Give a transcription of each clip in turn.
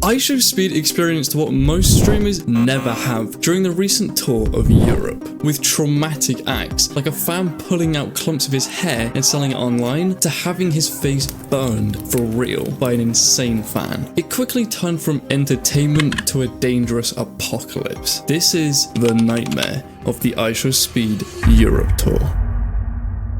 IShowSpeed experienced what most streamers never have during the recent tour of Europe, with traumatic acts like a fan pulling out clumps of his hair and selling it online, to having his face burned for real by an insane fan. It quickly turned from entertainment to a dangerous apocalypse. This is the nightmare of the IShowSpeed Europe tour.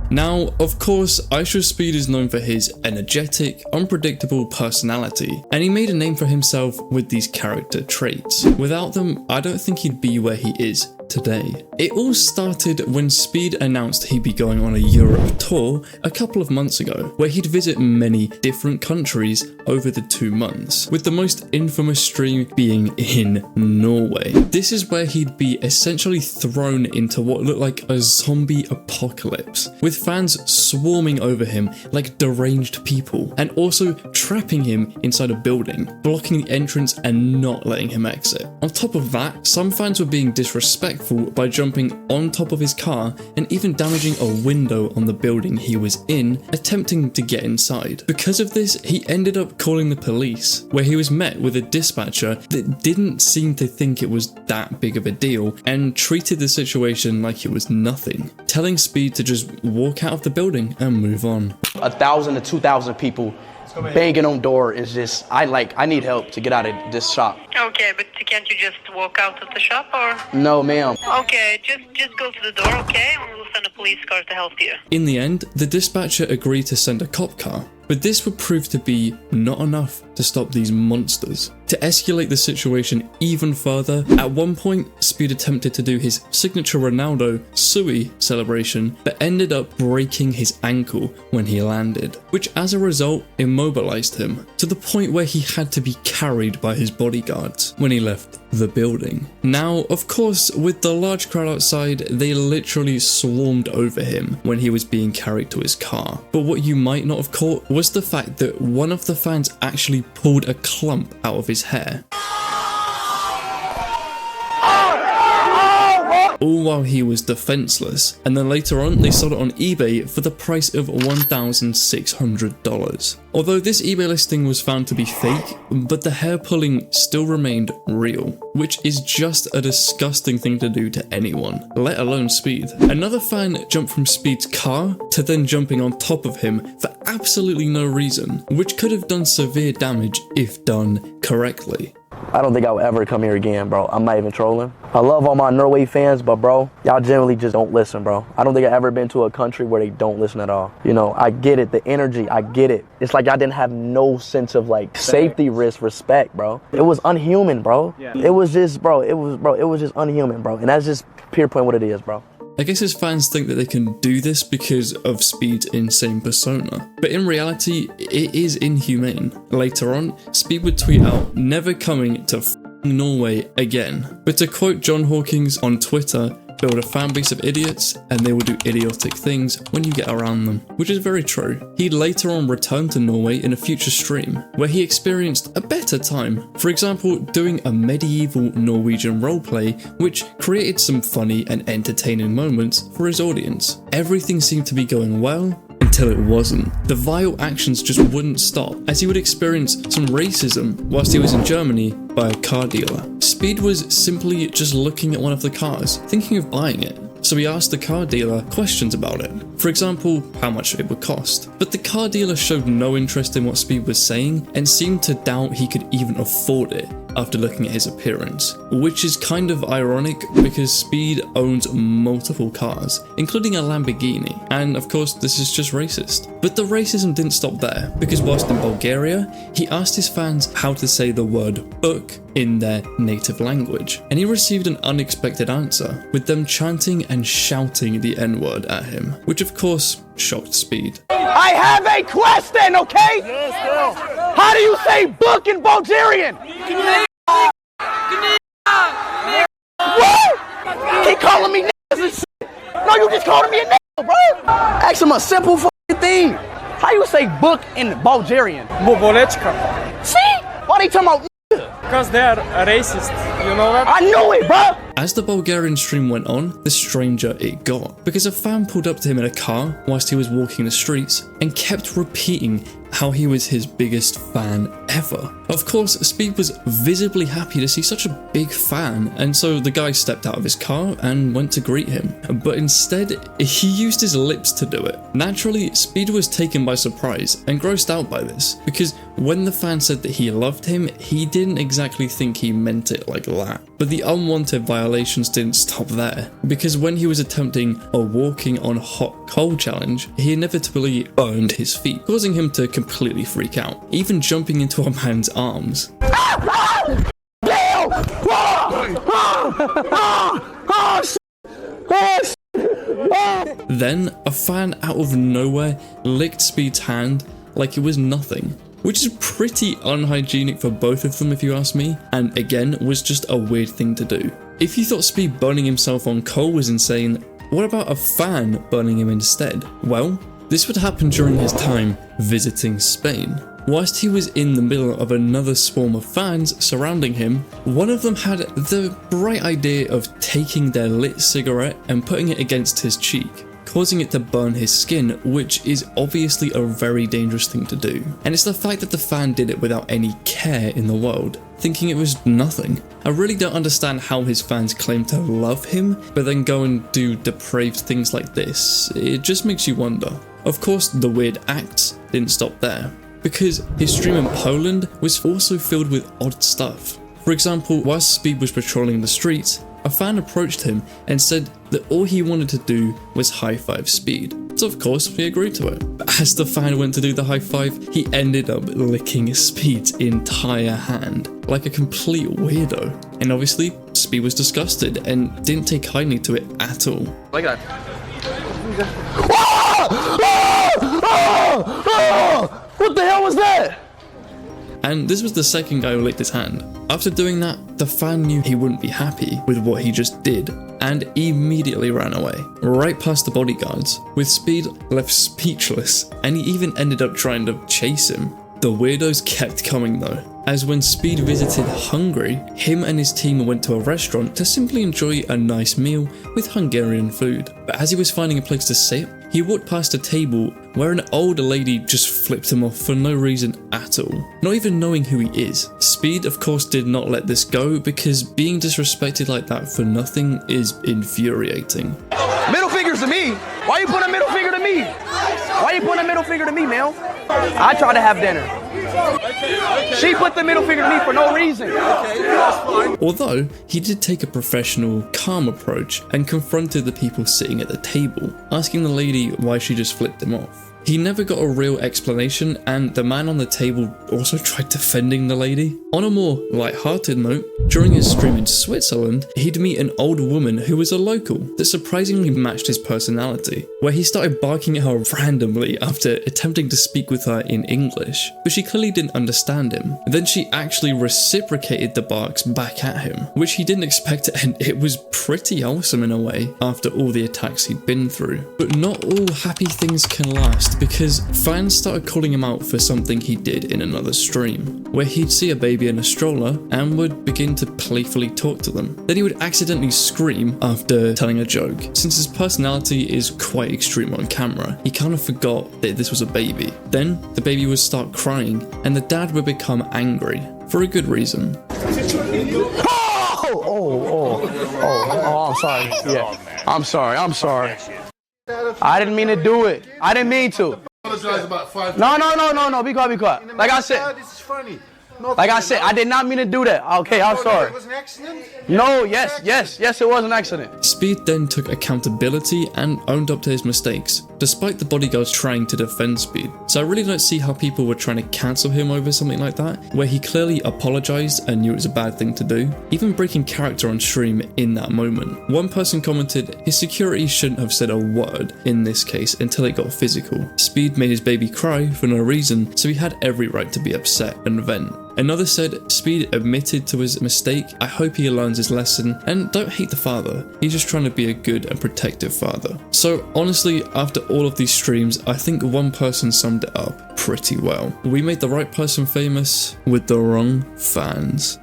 Now, of course, IShowSpeed is known for his energetic, unpredictable personality, and he made a name for himself with these character traits. Without them, I don't think he'd be where he is today. It all started when Speed announced he'd be going on a Europe tour a couple of months ago, where he'd visit many different countries over the 2 months, with the most infamous stream being in Norway. This is where he'd be essentially thrown into what looked like a zombie apocalypse, with fans swarming over him like deranged people, and also trapping him inside a building, blocking the entrance and not letting him exit. On top of that, some fans were being disrespectful by jumping on top of his car and even damaging a window on the building he was in, attempting to get inside. Because of this, he ended up calling the police, where he was met with a dispatcher that didn't seem to think it was that big of a deal and treated the situation like it was nothing, telling Speed to just walk out of the building and move on. 1,000 to 2,000 people banging on door is just, I need help to get out of this shop. Okay, but can't you just walk out of the shop, or? No, ma'am. Okay, just go to the door, okay? And we'll send a police car to help you. In the end, the dispatcher agreed to send a cop car, but this would prove to be not enough to stop these monsters. To escalate the situation even further, at one point, Speed attempted to do his signature Ronaldo Sui celebration, but ended up breaking his ankle when he landed, which as a result immobilized him, to the point where he had to be carried by his bodyguards when he left the building. Now, of course, with the large crowd outside, they literally swarmed over him when he was being carried to his car. But what you might not have caught was the fact that one of the fans actually pulled a clump out of his hair. All while he was defenseless, and then later on they sold it on eBay for the price of $1,600. Although this eBay listing was found to be fake, but the hair pulling still remained real, which is just a disgusting thing to do to anyone, let alone Speed. Another fan jumped from Speed's car to then jumping on top of him for absolutely no reason, which could have done severe damage if done correctly. I don't think I will ever come here again, bro. I'm not even trolling. I love all my Norway fans, but bro, y'all generally just don't listen, bro. I don't think I've ever been to a country where they don't listen at all. You know, I get it, the energy, I get it. It's like I didn't have no sense of like safety, risk, respect, bro. It was unhuman, bro. It was just, it was just unhuman, bro. And that's just pure point what it is, bro. I guess his fans think that they can do this because of Speed's insane persona, but in reality, it is inhumane. Later on, Speed would tweet out, "Never coming to Norway again." But to quote John Hawkins on Twitter, build a fan base of idiots and they will do idiotic things when you get around them, which is very true. He'd later on return to Norway in a future stream, where he experienced a better time. For example, doing a medieval Norwegian roleplay, which created some funny and entertaining moments for his audience. Everything seemed to be going well, until it wasn't. The vile actions just wouldn't stop, as he would experience some racism whilst he was in Germany by a car dealer. Speed was simply just looking at one of the cars, thinking of buying it. So he asked the car dealer questions about it. For example, how much it would cost. But the car dealer showed no interest in what Speed was saying and seemed to doubt he could even afford it after looking at his appearance, which is kind of ironic because Speed owns multiple cars, including a Lamborghini, and of course this is just racist. But the racism didn't stop there, because whilst in Bulgaria, he asked his fans how to say the word book in their native language, and he received an unexpected answer, with them chanting and shouting the N-word at him, which of course shocked Speed. I have a question, okay? How do you say book in Bulgarian? What? He calling me niggas and shit. No, you just calling me a nigga, bro. Ask him a simple fucking thing. How you say book in Bulgarian? Bubolechka. See? Why they talking about nigga? Because they are racist, you know that? I knew it, bro. As the Bulgarian stream went on, the stranger it got, because a fan pulled up to him in a car whilst he was walking the streets and kept repeating how he was his biggest fan ever. Of course, Speed was visibly happy to see such a big fan, and so the guy stepped out of his car and went to greet him. But instead, he used his lips to do it. Naturally, Speed was taken by surprise and grossed out by this, because when the fan said that he loved him, he didn't exactly think he meant it like that. But the unwanted violations didn't stop there, because when he was attempting a walking on hot coal challenge, he inevitably burned his feet, causing him to completely freak out, even jumping into a man's arms. Then, a fan out of nowhere licked Speed's hand like it was nothing, which is pretty unhygienic for both of them if you ask me, and again was just a weird thing to do. If you thought Speed burning himself on coal was insane, what about a fan burning him instead? Well, this would happen during his time visiting Spain. Whilst he was in the middle of another swarm of fans surrounding him, one of them had the bright idea of taking their lit cigarette and putting it against his cheek, causing it to burn his skin, which is obviously a very dangerous thing to do. And it's the fact that the fan did it without any care in the world, thinking it was nothing. I really don't understand how his fans claim to love him, but then go and do depraved things like this. It just makes you wonder. Of course, the weird acts didn't stop there, because his stream in Poland was also filled with odd stuff. For example, whilst Speed was patrolling the streets, a fan approached him and said that all he wanted to do was high-five Speed. So of course, he agreed to it. But as the fan went to do the high-five, he ended up licking Speed's entire hand, like a complete weirdo. And obviously, Speed was disgusted and didn't take kindly to it at all. Like that. What the hell was that? And this was the second guy who licked his hand. After doing that, the fan knew he wouldn't be happy with what he just did and immediately ran away, right past the bodyguards, with Speed left speechless, and he even ended up trying to chase him. The weirdos kept coming though, as when Speed visited Hungary, him and his team went to a restaurant to simply enjoy a nice meal with Hungarian food. But as he was finding a place to sit, he walked past a table where an older lady just flipped him off for no reason at all, not even knowing who he is. Speed of course did not let this go, because being disrespected like that for nothing is infuriating. Middle fingers to me? Why you putting a middle finger to me? Why you putting a middle finger to me, man? I tried to have dinner. She put the middle finger to me for no reason. Although, he did take a professional, calm approach and confronted the people sitting at the table, asking the lady why she just flipped him off. He never got a real explanation, and the man on the table also tried defending the lady. On a more light-hearted note, during his stream in Switzerland, he'd meet an old woman who was a local that surprisingly matched his personality, where he started barking at her randomly after attempting to speak with her in English, but she clearly didn't understand him. Then she actually reciprocated the barks back at him, which he didn't expect, and it was pretty wholesome in a way after all the attacks he'd been through. But not all happy things can last, because fans started calling him out for something he did in another stream, where he'd see a baby in a stroller and would begin to playfully talk to them. Then he would accidentally scream after telling a joke. Since his personality is quite extreme on camera, he kind of forgot that this was a baby. Then the baby would start crying and the dad would become angry, for a good reason. Oh, I'm sorry. Yeah, I'm sorry. I didn't mean to do it. I didn't mean to. Apologize about 5 No. Be quiet. Like I said. This is funny. Like I said, I did not mean to do that. Okay, I'm sorry. It was an accident? No, yes, it was an accident. Speed then took accountability and owned up to his mistakes, despite the bodyguards trying to defend Speed. So I really don't see how people were trying to cancel him over something like that, where he clearly apologized and knew it was a bad thing to do, even breaking character on stream in that moment. One person commented, his security shouldn't have said a word in this case until it got physical. Speed made his baby cry for no reason, so he had every right to be upset and vent. Another said, Speed admitted to his mistake, I hope he learns his lesson, and don't hate the father, he's just trying to be a good and protective father. So honestly, after all of these streams, I think one person summed it up pretty well. We made the right person famous with the wrong fans.